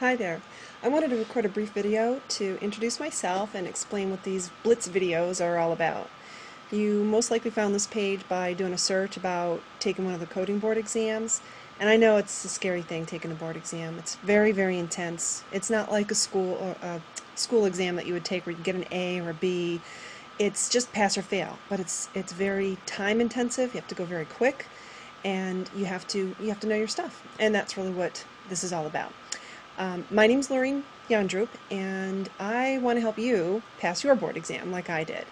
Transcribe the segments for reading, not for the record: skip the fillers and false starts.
Hi there. I wanted to record a brief video to introduce myself and explain what these Blitz videos are all about. You most likely found this page by doing a search about taking one of the coding board exams, and I know it's a scary thing taking a board exam. It's very, very intense. It's not like a school exam that you would take where you get an A or a B. It's just pass or fail, but it's very time intensive. You have to go very quick, and you have to know your stuff, and that's really what this is all about. My name's Laureen, Jandroep, and I want to help you pass your board exam like I did.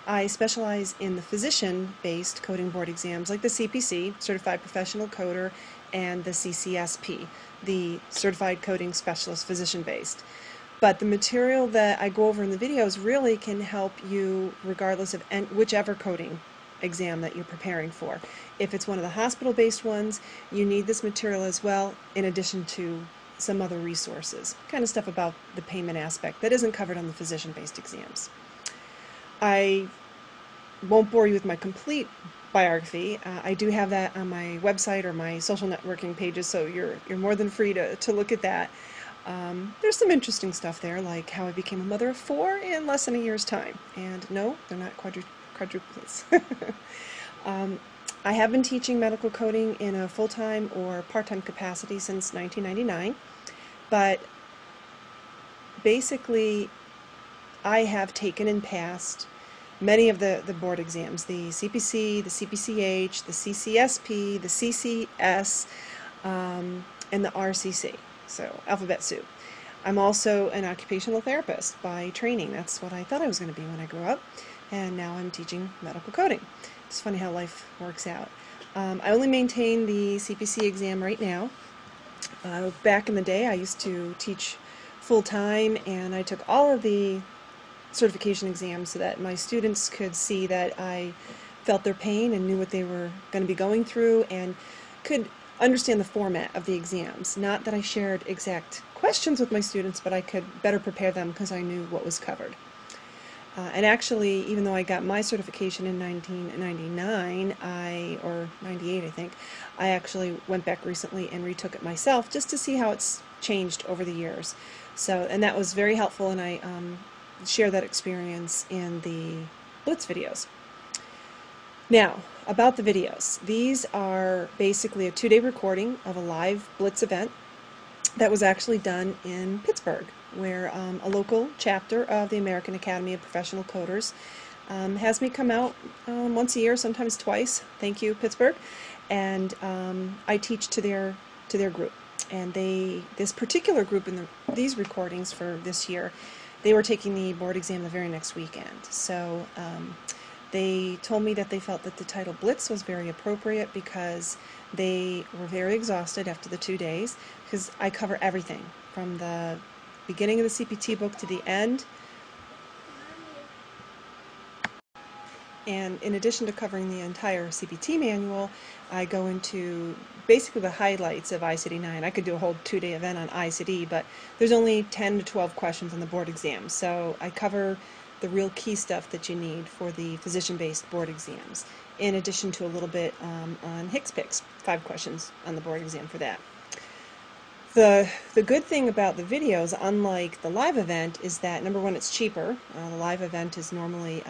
I specialize in the physician-based coding board exams like the CPC, Certified Professional Coder, and the CCSP, the Certified Coding Specialist Physician-based. But the material that I go over in the videos really can help you regardless of whichever coding exam that you're preparing for. If it's one of the hospital-based ones, you need this material as well, in addition to some other resources, kind of stuff about the payment aspect that isn't covered on the physician-based exams. I won't bore you with my complete biography. I do have that on my website or my social networking pages, so you're more than free to look at that. There's some interesting stuff there, like how I became a mother of 4 in less than a year's time. And no, they're not quadruplets. I have been teaching medical coding in a full-time or part-time capacity since 1999, but basically I have taken and passed many of the board exams, the CPC, the CPCH, the CCSP, the CCS, and the RCC, so alphabet soup. I'm also an occupational therapist by training. That's what I thought I was going to be when I grew up, and now I'm teaching medical coding. It's funny how life works out. I only maintain the CPC exam right now. Back in the day, I used to teach full-time, and I took all of the certification exams so that my students could see that I felt their pain and knew what they were going to be going through and could understand the format of the exams. Not that I shared exact questions with my students, but I could better prepare them because I knew what was covered. And actually, even though I got my certification in 1999, or 98 I think, I actually went back recently and retook it myself just to see how it's changed over the years. So, and that was very helpful, and I share that experience in the Blitz videos. Now, about the videos. These are basically a 2-day recording of a live Blitz event that was actually done in Pittsburgh, where a local chapter of the American Academy of Professional Coders has me come out once a year, sometimes twice. Thank you, Pittsburgh. And I teach to their group. And this particular group in these recordings for this year, they were taking the board exam the very next weekend. So they told me that they felt that the title Blitz was very appropriate because they were very exhausted after the 2 days, because I cover everything from the beginning of the CPT book to the end. And in addition to covering the entire CPT manual, I go into basically the highlights of ICD-9. I could do a whole 2-day event on ICD, but there's only 10 to 12 questions on the board exam. So I cover the real key stuff that you need for the physician-based board exams, in addition to a little bit on HCPCS, 5 questions on the board exam for that. The good thing about the videos, unlike the live event, is that, number one, it's cheaper. The live event is normally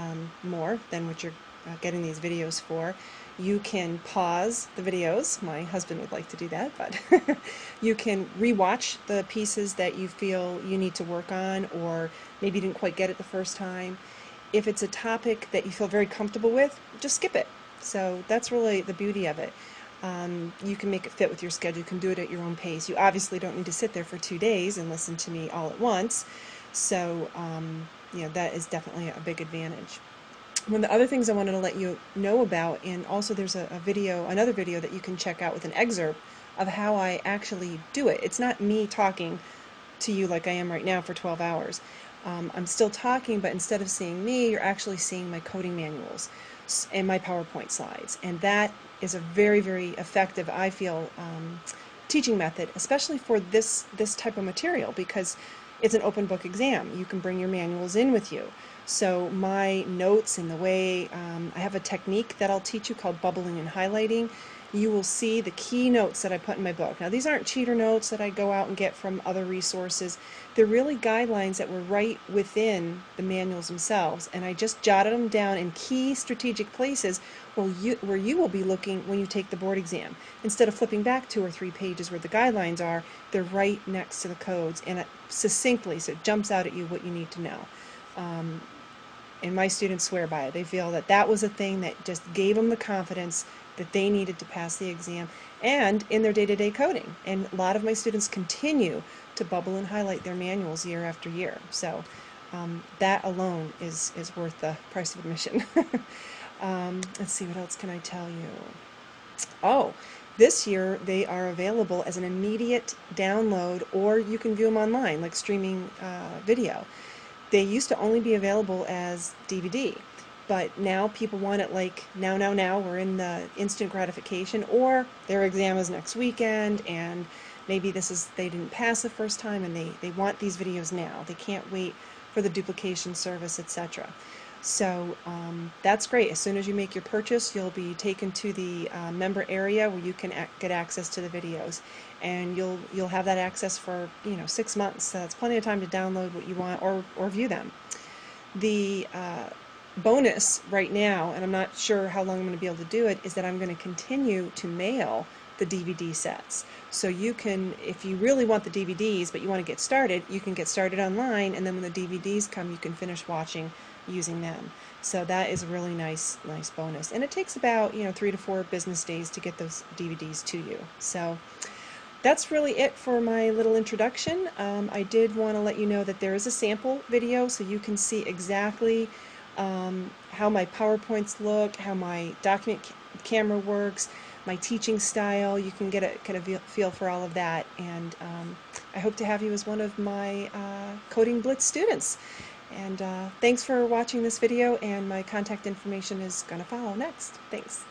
more than what you're getting these videos for. You can pause the videos. My husband would like to do that, but you can rewatch the pieces that you feel you need to work on, or maybe you didn't quite get it the first time. If it's a topic that you feel very comfortable with, just skip it. So that's really the beauty of it. You can make it fit with your schedule. You can do it at your own pace. You obviously don't need to sit there for 2 days and listen to me all at once. So, that is definitely a big advantage. One of the other things I wanted to let you know about, and also there's another video that you can check out with an excerpt of how I actually do it. It's not me talking to you like I am right now for 12 hours. I'm still talking, but instead of seeing me, you're actually seeing my coding manuals and my PowerPoint slides. And that is a very, very effective, I feel, teaching method, especially for this type of material, because it's an open book exam. You can bring your manuals in with you. So my notes and the way I have a technique that I'll teach you called bubbling and highlighting, you will see the key notes that I put in my book. Now, these aren't cheater notes that I go out and get from other resources. They're really guidelines that were right within the manuals themselves, and I just jotted them down in key strategic places where you will be looking when you take the board exam. Instead of flipping back 2 or 3 pages where the guidelines are, they're right next to the codes, and succinctly, so it jumps out at you what you need to know. And my students swear by it. They feel that that was a thing that just gave them the confidence that they needed to pass the exam and in their day-to-day coding. And a lot of my students continue to bubble and highlight their manuals year after year. So that alone is worth the price of admission. Let's see, what else can I tell you? Oh, this year they are available as an immediate download, or you can view them online, like streaming video. They used to only be available as DVD, but now people want it like now, we're in the instant gratification, or their exam is next weekend, and maybe they didn't pass the first time, and they want these videos now. They can't wait for the duplication service, etc. So that's great. As soon as you make your purchase, you'll be taken to the member area where you can get access to the videos, and you'll have that access for 6 months. So that's plenty of time to download what you want or view them. The bonus right now, and I'm not sure how long I'm going to be able to do it, is that I'm going to continue to mail the DVD sets. So you can, if you really want the DVDs but you want to get started, you can get started online, and then when the DVDs come, you can finish watching using them. So that is a really nice bonus, and it takes about 3 to 4 business days to get those DVDs to you. So that's really it for my little introduction. I did want to let you know that there is a sample video so you can see exactly how my PowerPoints look, how my document camera works, my teaching style. You can get a kind of feel for all of that, and I hope to have you as one of my Coding Blitz students. And thanks for watching this video, and my contact information is going to follow next. Thanks.